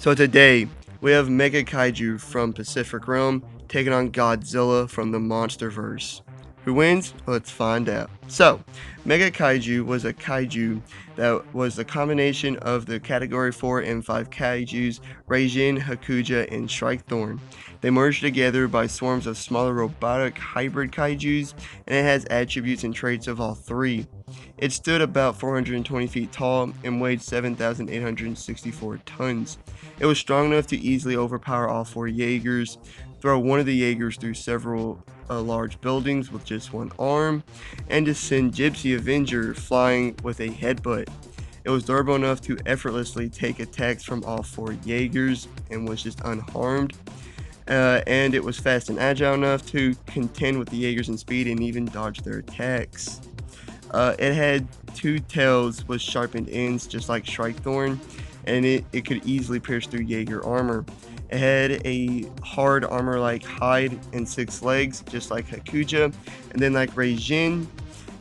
So today, we have Mega Kaiju from Pacific Realm taking on Godzilla from the Monsterverse. Who wins? Let's find out. So, Mega Kaiju was a kaiju that was a combination of the Category 4 and 5 kaijus, Raijin, Hakuja, and Shrikethorn. They merged together by swarms of smaller robotic hybrid kaijus, and it has attributes and traits of all three. It stood about 420 feet tall and weighed 7,864 tons. It was strong enough to easily overpower all four Jaegers, throw one of the Jaegers through several large buildings with just one arm, and to send Gypsy Avenger flying with a headbutt. It was durable enough to effortlessly take attacks from all four Jaegers and was just unharmed. And it was fast and agile enough to contend with the Jaegers in speed and even dodge their attacks. It had two tails with sharpened ends, just like Shrikethorn, and it could easily pierce through Jaeger armor. It had a hard armor like hide and 6 legs, just like Hakuja, and then like Raijin,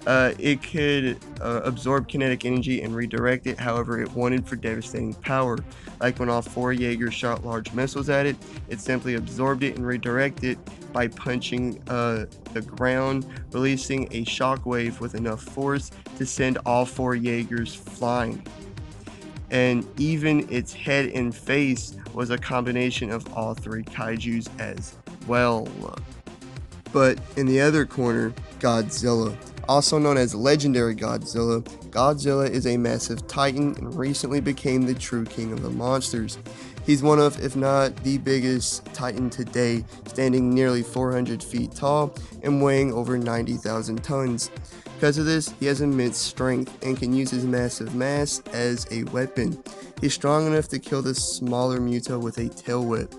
it could absorb kinetic energy and redirect it however it wanted for devastating power. Like when all four Jaegers shot large missiles at it, it simply absorbed it and redirected it by punching the ground, releasing a shockwave with enough force to send all four Jaegers flying. And even its head and face was a combination of all three kaijus as well. But in the other corner, Godzilla. Also known as Legendary Godzilla, Godzilla is a massive titan and recently became the true king of the monsters. He's one of, if not the biggest titan today, standing nearly 400 feet tall and weighing over 90,000 tons. Because of this, he has immense strength and can use his massive mass as a weapon. He's strong enough to kill the smaller Muto with a tail whip,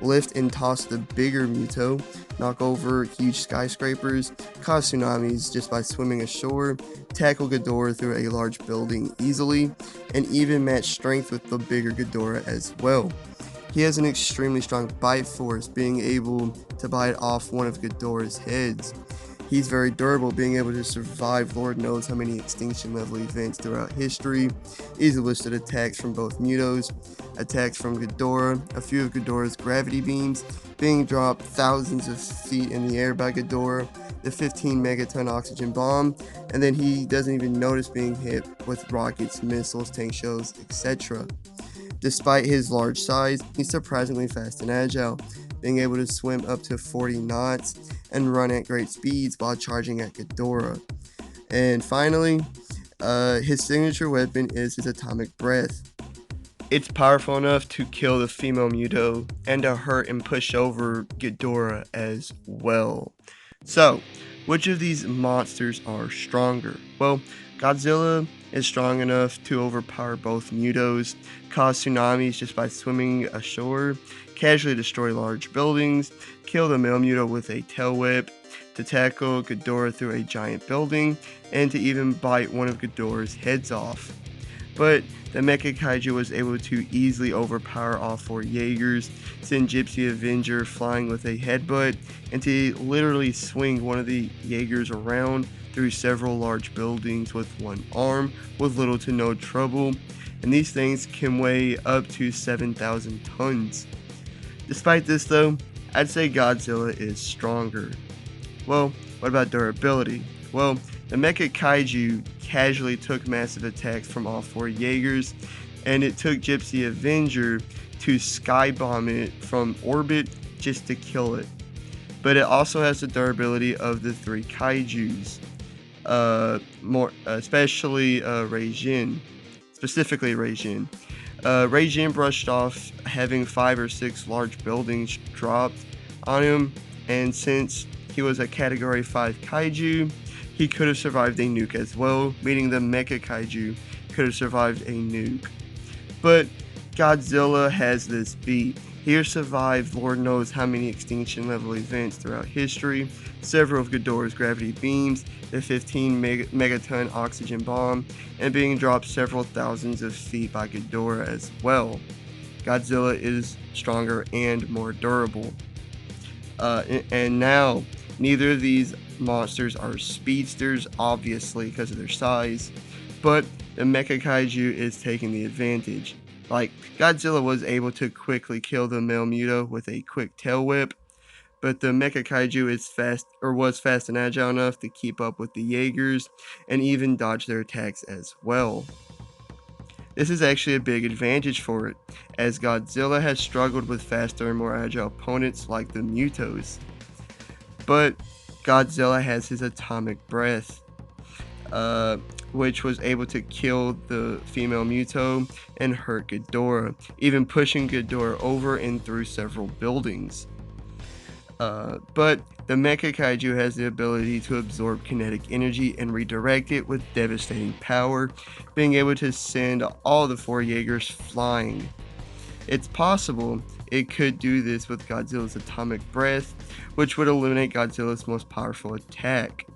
lift and toss the bigger Muto, knock over huge skyscrapers, cause tsunamis just by swimming ashore, tackle Ghidorah through a large building easily, and even match strength with the bigger Ghidorah as well. He has an extremely strong bite force, being able to bite off one of Ghidorah's heads. He's very durable, being able to survive Lord knows how many extinction level events throughout history, easily withstood attacks from both Mutos, attacks from Ghidorah, a few of Ghidorah's gravity beams, being dropped thousands of feet in the air by Ghidorah, the 15 megaton oxygen bomb, and then he doesn't even notice being hit with rockets, missiles, tank shells, etc. Despite his large size, he's surprisingly fast and agile, being able to swim up to 40 knots and run at great speeds while charging at Ghidorah. And finally, his signature weapon is his atomic breath. It's powerful enough to kill the female Muto and to hurt and push over Ghidorah as well. So, which of these monsters are stronger? Well, Godzilla is strong enough to overpower both Mutos, cause tsunamis just by swimming ashore, casually destroy large buildings, kill the male Muto with a tail whip, to tackle Ghidorah through a giant building, and to even bite one of Ghidorah's heads off. But the Mecha Kaiju was able to easily overpower all four Jaegers, send Gypsy Avenger flying with a headbutt, and to literally swing one of the Jaegers around through several large buildings with one arm with little to no trouble, and these things can weigh up to 7,000 tons. Despite this though, I'd say Godzilla is stronger. Well, what about durability? Well, the Mecha Kaiju casually took massive attacks from all four Jaegers, and it took Gypsy Avenger to skybomb it from orbit just to kill it. But it also has the durability of the three Kaijus, especially Raijin, specifically Raijin. Raijin brushed off having 5 or 6 large buildings dropped on him, and since he was a Category 5 Kaiju, he could have survived a nuke as well, meaning the Mecha Kaiju could have survived a nuke. But Godzilla has this beat. He has survived Lord knows how many extinction level events throughout history, several of Ghidorah's gravity beams, the 15 megaton oxygen bomb, and being dropped several thousands of feet by Ghidorah as well. Godzilla is stronger and more durable. And now, neither of these monsters are speedsters, obviously, because of their size, but the Mecha Kaiju is taking the advantage. Like, Godzilla was able to quickly kill the male Muto with a quick tail whip, but the Mecha Kaiju was fast and agile enough to keep up with the Jaegers and even dodge their attacks as well. This is actually a big advantage for it, as Godzilla has struggled with faster and more agile opponents like the Mutos. But Godzilla has his atomic breath, which was able to kill the female Muto and hurt Ghidorah, even pushing Ghidorah over and through several buildings. But the Mecha Kaiju has the ability to absorb kinetic energy and redirect it with devastating power, being able to send all the 4 Jaegers flying. It's possible it could do this with Godzilla's atomic breath, which would eliminate Godzilla's most powerful attack.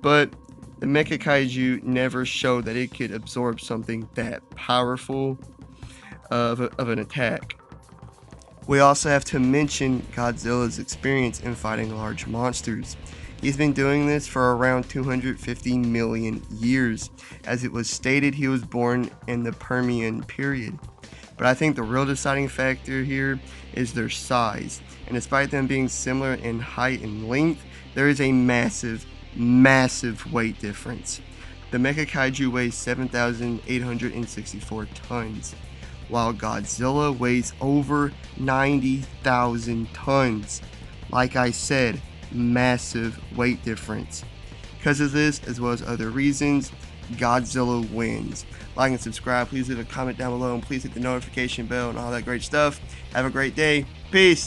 But the Mecha Kaiju never showed that it could absorb something that powerful of an attack. We also have to mention Godzilla's experience in fighting large monsters. He's been doing this for around 250 million years, as it was stated he was born in the Permian period. But I think the real deciding factor here is their size, and despite them being similar in height and length, there is a massive weight difference. The Mecha Kaiju weighs 7,864 tons, while Godzilla weighs over 90,000 tons. Like I said, massive weight difference. Because of this, as well as other reasons, Godzilla wins. Like and subscribe, please leave a comment down below, and please hit the notification bell and all that great stuff. Have a great day. Peace.